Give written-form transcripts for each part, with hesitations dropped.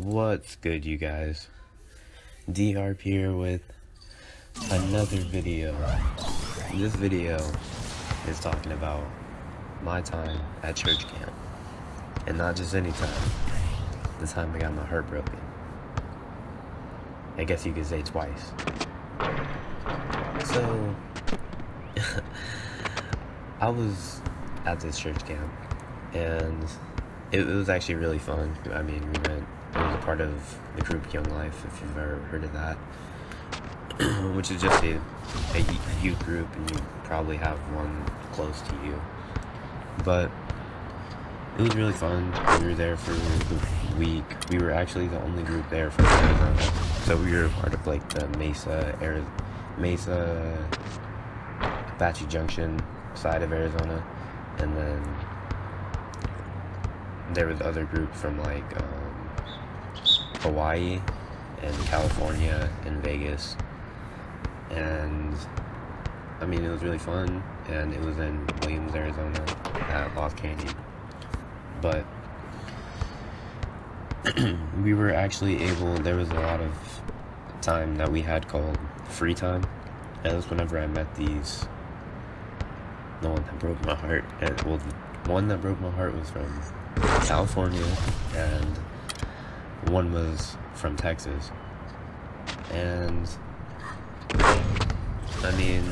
What's good, you guys? D-Harp here with another video. This video is talking about my time at church camp. And not just any time. The time I got my heart broken. I guess you could say twice. So, I was at this church camp, and it was actually really fun. I mean, it was a part of the group Young Life, if you've ever heard of that, which is just a youth group, and you probably have one close to you. But it was really fun. We were there for the week. We were actually the only group there from Arizona, so we were part of like the Mesa Apache Junction side of Arizona, and then there was other groups from like Hawaii and California and Vegas, and I mean, it was really fun, and it was in Williams, Arizona at Lost Canyon. But we were actually able, there was a lot of time that we had called free time, and it was whenever I met the one that broke my heart. And well, the one that broke my heart was from California, and one was from Texas. And I mean,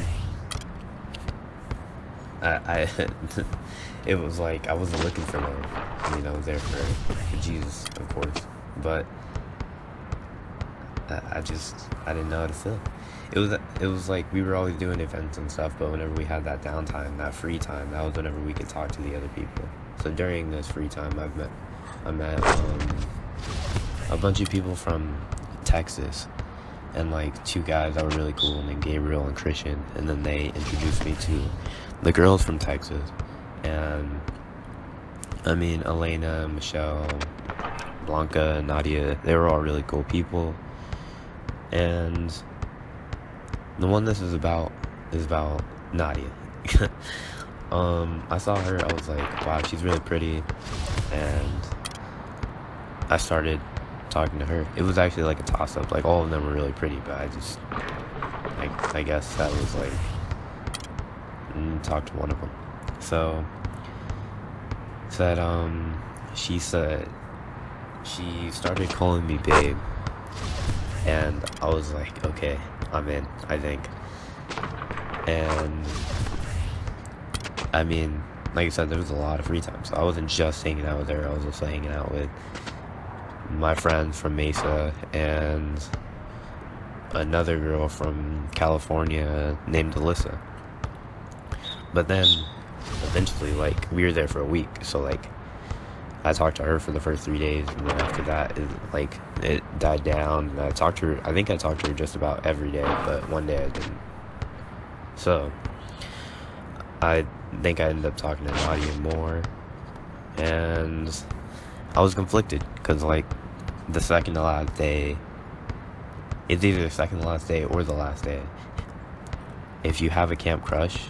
I it was like I wasn't looking for love. I mean, I was there for Jesus, of course, but I didn't know how to feel. It was like we were always doing events and stuff, but whenever we had that downtime, that free time, that was whenever we could talk to the other people. So during this free time, I met a bunch of people from Texas, and like two guys that were really cool named Gabriel and Christian, and then they introduced me to the girls from Texas. And I mean, Elena, Michelle, Blanca, Nadia, they were all really cool people. And the one this is about Nadia. I saw her, I was like, wow, she's really pretty, and I started talking to her. It was actually like a toss-up, like all of them were really pretty, but I guess that was like, talked to one of them. So, she started calling me babe, and I was like, okay, I'm in, I think. And I mean, like I said, there was a lot of free time, so I wasn't just hanging out with her, I was also hanging out with my friends from Mesa and another girl from California named Alyssa. But then eventually, like, we were there for a week, so like I talked to her for the first 3 days, and then after that it died down, and I think I talked to her just about every day, but one day I didn't. So I think I ended up talking to Nadia more, and I was conflicted, because like the second to last day, it's either the second to last day or the last day. If you have a camp crush,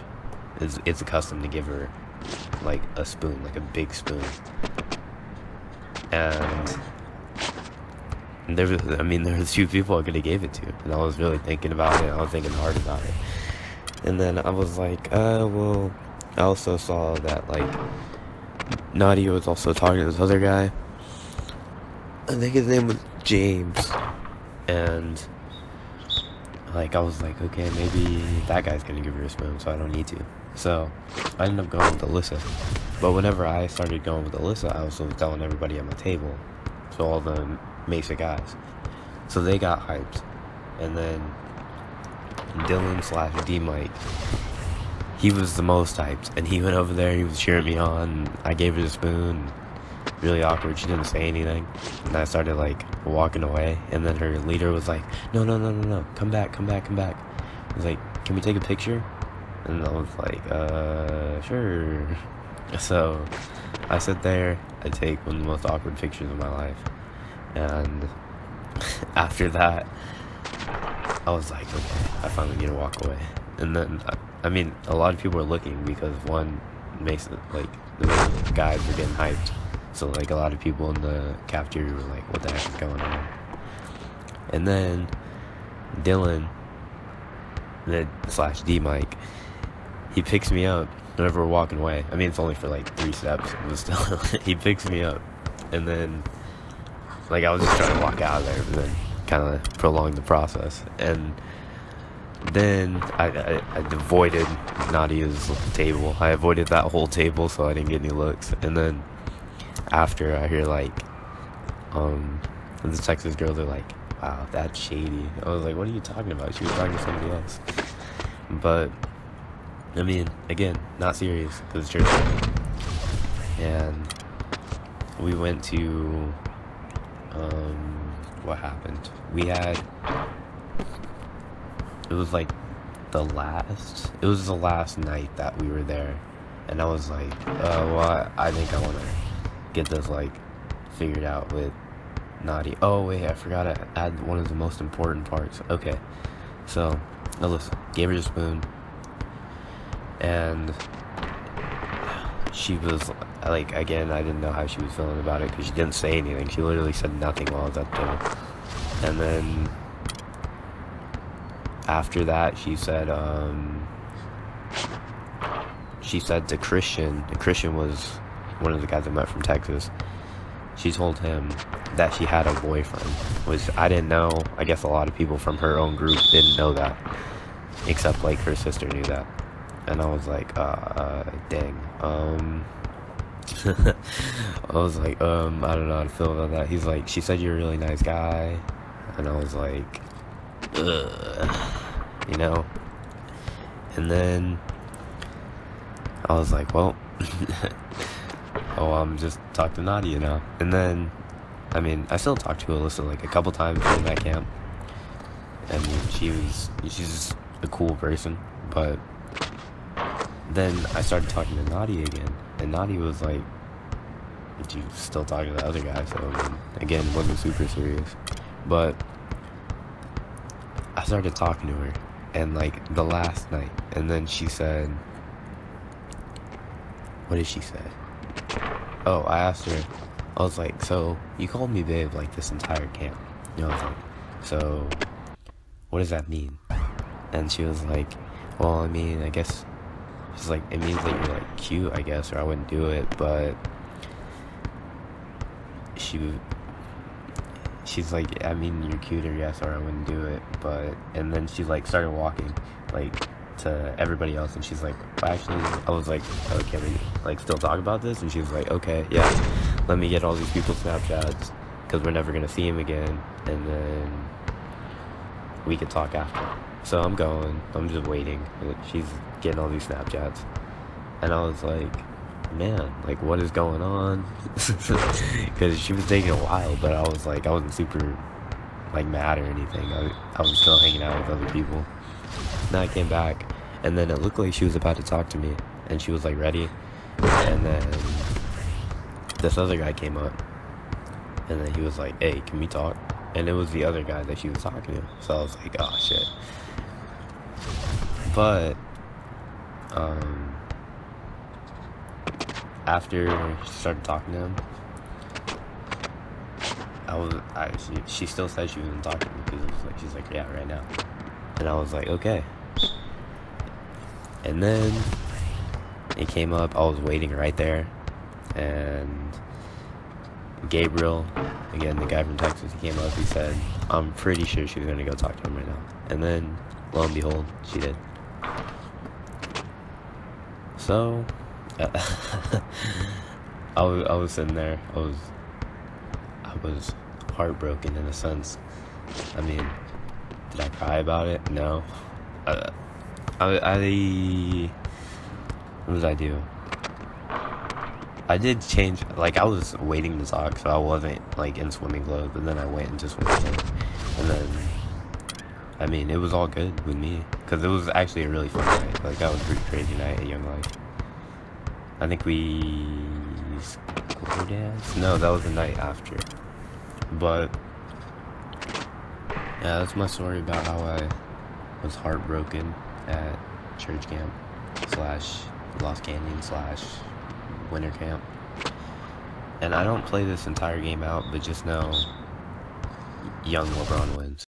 it's a custom to give her like a spoon, like a big spoon. And there was two people I could have gave it to, and I was really thinking about it. I was thinking hard about it, and then I was like, well, I also saw that like Nadia was also talking to this other guy. I think his name was James, and like I was like, okay, maybe that guy's gonna give her a spoon, so I don't need to. So I ended up going with Alyssa. But whenever I started going with Alyssa, I also was telling everybody at my table, so all the Mesa guys, so they got hyped. And then Dylan / D Mike, he was the most hyped, and he went over there, he was cheering me on, and I gave her the spoon. Really awkward, she didn't say anything, and I started like walking away, and then her leader was like, no, come back. He was like, can we take a picture? And I was like, sure. So I sit there, I take one of the most awkward pictures of my life, and after that I was like, okay, I finally need to walk away. And then I mean, a lot of people were looking, because one, the Mesa guys were getting hyped, So like a lot of people in the cafeteria were like, what the heck is going on? And then Dylan, slash D Mike, he picks me up whenever we're walking away. I mean, it's only for like 3 steps, but still, he picks me up. And then, like, I was just trying to walk out of there, but then kind of prolonged the process. And then I avoided Nadia's table. I avoided that whole table so I didn't get any looks. And then after, I hear like the Texas girls are like, wow, that's shady. I was like, what are you talking about? She was talking to somebody else. But I mean, again, not serious, because it's church. And we went to what happened, it was like the last night that we were there, and I was like, well, I think I want to get this like figured out with Naughty. Oh wait, I forgot to add one of the most important parts. Okay, so listen, gave her the spoon, and she was like, again, I didn't know how she was feeling about it because she didn't say anything. She literally said nothing while I was up there. And then after that, she said to Christian. Christian was one of the guys I met from Texas. She told him that she had a boyfriend, which I didn't know. I guess a lot of people from her own group didn't know that, except like her sister knew that. And I was like, dang. I was like, I don't know how to feel about that. He's like, she said you're a really nice guy. And I was like, ugh, you know? And then I was like, well, I'm just talking to Nadia now. And then, I mean, I still talked to Alyssa like a couple times during that camp. I mean, she's just a cool person, but then I started talking to Nadia again, and Nadia was like, she was still talking to the other guy, so I mean, again, it wasn't super serious. But I started talking to her, and like the last night, and then she said, what did she say? Oh, I asked her, I was like, so you called me babe like this entire camp. You know, I was like, so what does that mean? And she was like, well, I mean, I guess, she's like, it means that you're like cute, I guess, or I wouldn't do it. But she's like, I mean, you're cuter, yes, or I wouldn't do it. But, and then she like started walking like to everybody else, and she's like, well, actually, I was like, oh, can we like still talk about this? And she was like, okay, yeah, let me get all these people's Snapchats, because we're never gonna see him again, and then we could talk after. So I'm just waiting. She's getting all these Snapchats, and I was like, man, like, what is going on? Because she was taking a while, but I was like, I wasn't super like mad or anything. I was still hanging out with other people. Then I came back, and then it looked like she was about to talk to me, and she was like ready, and then this other guy came up, and then he was like, hey, can we talk? And it was the other guy that she was talking to. So I was like, oh shit. But after she started talking to him, she still said she wasn't talking to me, because it was like, she's like, yeah, right now. And I was like, okay. And then it came up, I was waiting right there, and Gabriel, again, the guy from Texas, he came up, he said, I'm pretty sure she's gonna go talk to him right now. And then, lo and behold, she did. So, I was sitting there, I was heartbroken in a sense. I mean, did I cry about it? No. What did I do? I did change, like, I was waiting to talk, so I wasn't, like, in swimming clothes, but then I went into swimming clothes, and then, I mean, it was all good with me, because it was actually a really fun night. Like, that was a pretty crazy night at Young Life. I think we school dance? No, that was the night after. But yeah, that's my story about how I was heartbroken at church camp / Lost Canyon / winter camp. And I don't play this entire game out, but just know young LeBron wins.